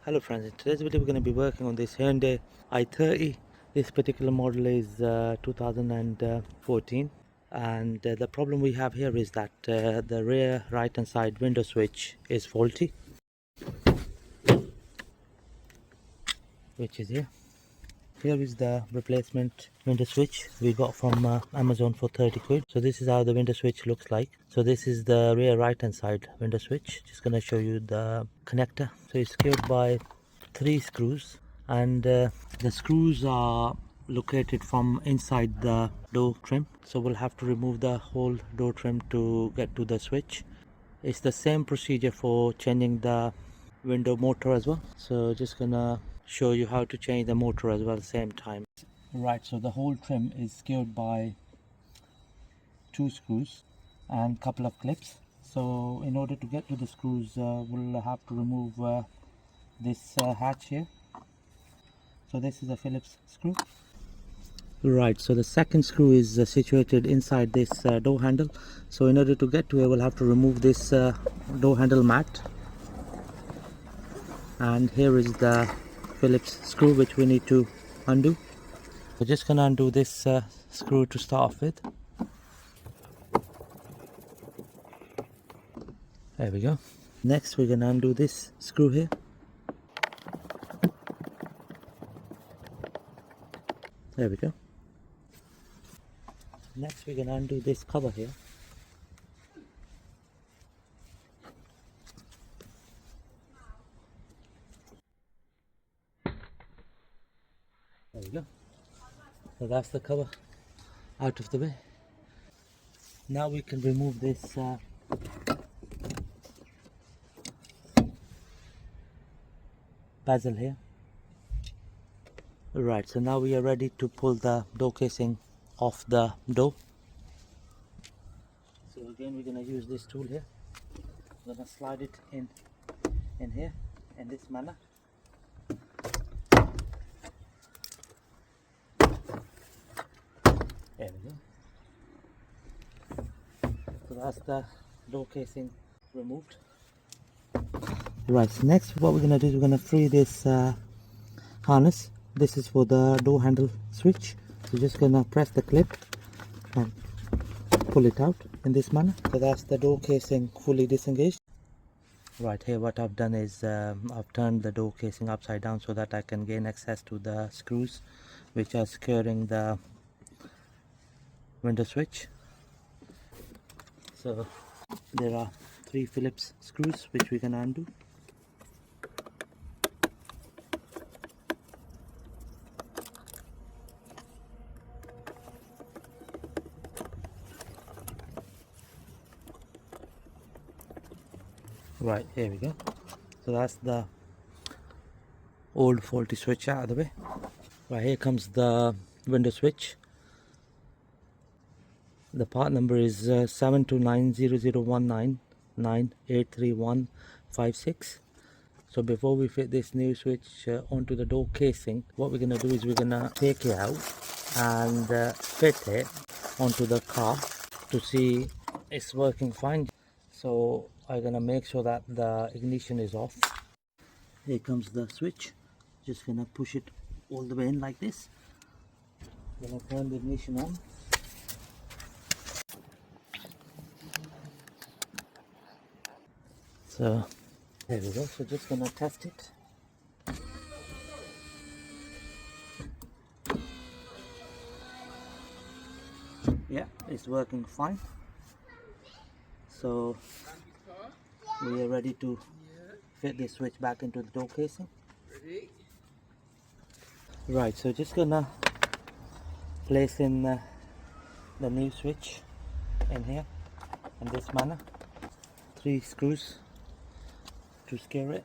Hello friends, in today's video we're going to be working on this Hyundai i30. This particular model is 2014, and the problem we have here is that the rear right hand side window switch is faulty, which is here. Here is the replacement window switch we got from Amazon for 30 quid. So this is how the window switch looks like. So this is the rear right hand side window switch. Just going to show you the connector. So it's secured by 3 screws, and the screws are located from inside the door trim. So we'll have to remove the whole door trim to get to the switch. It's the same procedure for changing the window motor as well. So just gonna show you how to change the motor as well at the same time. Right, so the whole trim is secured by 2 screws and couple of clips. So in order to get to the screws, we'll have to remove this hatch here. So this is a Phillips screw. Right, so the second screw is situated inside this door handle. So in order to get to it, we'll have to remove this door handle mat. And here is the Phillips screw which we need to undo. We're just gonna undo this screw to start off with. There we go. Next we're gonna undo this screw here. There we go. Next we're gonna undo this cover here. There we go. So that's the cover out of the way. Now we can remove this bezel here. Right, so now we are ready to pull the door casing off the door. So again we're going to use this tool here. We're going to slide it in here in this manner. There we go. So that's the door casing removed. Right, so next what we're going to do is we're going to free this harness. This is for the door handle switch. So just going to press the clip and pull it out in this manner. So that's the door casing fully disengaged. Right, here what I've done is I've turned the door casing upside down so that I can gain access to the screws which are securing the window switch. So there are 3 Phillips screws which we can undo. Right, here we go. So that's the old faulty switch out of the way. Right, here comes the window switch. The part number is 7290019983156. So before we fit this new switch onto the door casing, what we're going to do is we're going to take it out and fit it onto the car to see it's working fine. So I'm going to make sure that the ignition is off. Here comes the switch. Just going to push it all the way in like this. Going to turn the ignition on. So there we go. So just going to test it. Yeah, it's working fine. So we are ready to fit this switch back into the door casing. Right, so just gonna place in the new switch in here in this manner. 3 screws to secure it.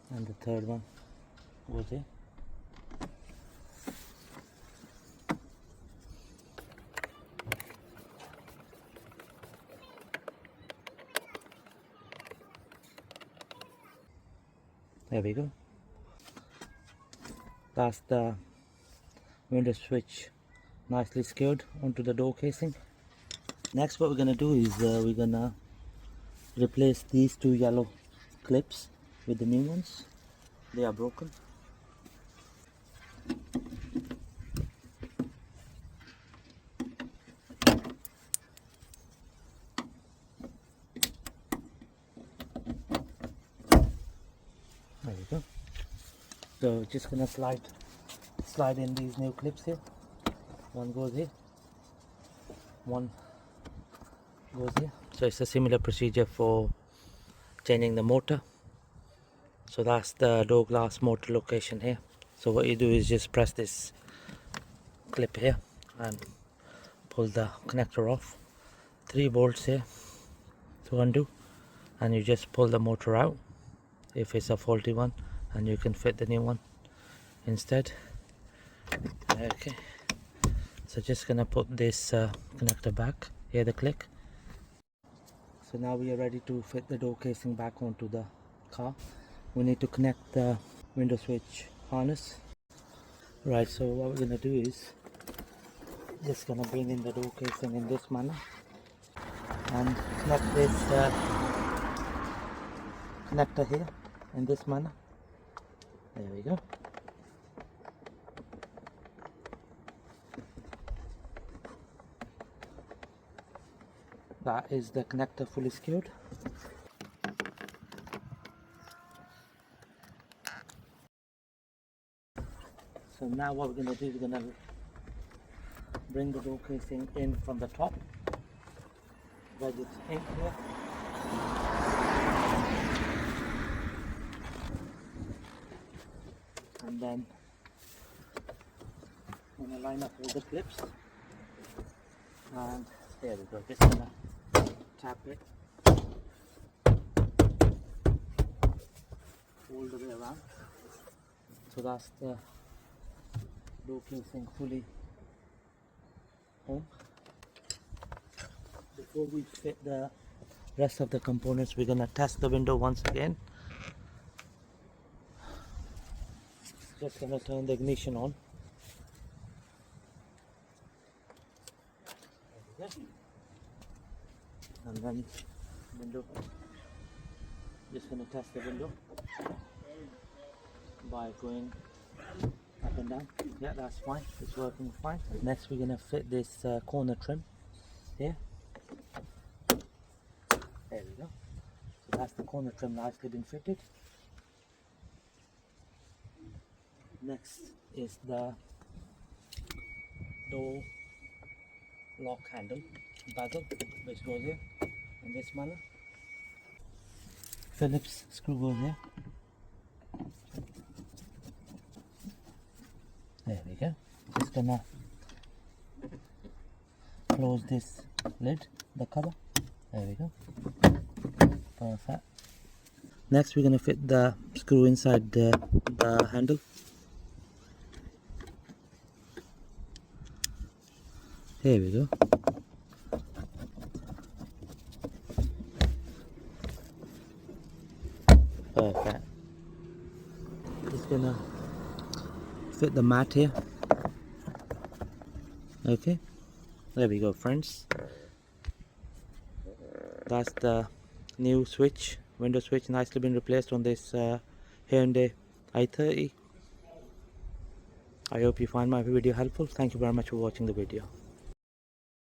And the third one goes here. There we go. That's the window switch nicely secured onto the door casing. Next, what we're gonna do is we're gonna replace these two yellow clips with the new ones. They are broken. There we go. So just gonna slide in these new clips here. One goes here, one goes here. So it's a similar procedure for changing the motor. So that's the door glass motor location here. So what you do is just press this clip here and pull the connector off. 3 bolts here to undo, and you just pull the motor out if it's a faulty one, and you can fit the new one instead. Okay, so just gonna put this connector back. Hear the click. So now we are ready to fit the door casing back onto the car. We need to connect the window switch harness. Right, so what we're gonna do is just gonna bring in the door casing in this manner and connect this connector here in this manner. There we go. That is the connector fully secured. So now what we're going to do is we're going to bring the door casing in from the top, wedge it in here, and then I'm going to line up all the clips, and there we go. Just going to tap it all the way around. So that's the door casing fully home. Before we fit the rest of the components, we're gonna test the window once again. Just gonna turn the ignition on. There we go. And then window. Just gonna test the window by going up and down. Yeah, that's fine. It's working fine. Next, we're gonna fit this corner trim here. There we go. So that's the corner trim nicely been fitted. Next is the door lock handle bezel, which goes here in this manner. Phillips screw goes here. There we go. Just gonna close this lid, the cover. There we go. Perfect. Next, we're gonna fit the screw inside the handle. Here we go. Perfect. Just gonna fit the mat here. Okay, there we go, friends. That's the new switch, window switch, nicely been replaced on this Hyundai i30. I hope you find my video helpful. Thank you very much for watching the video.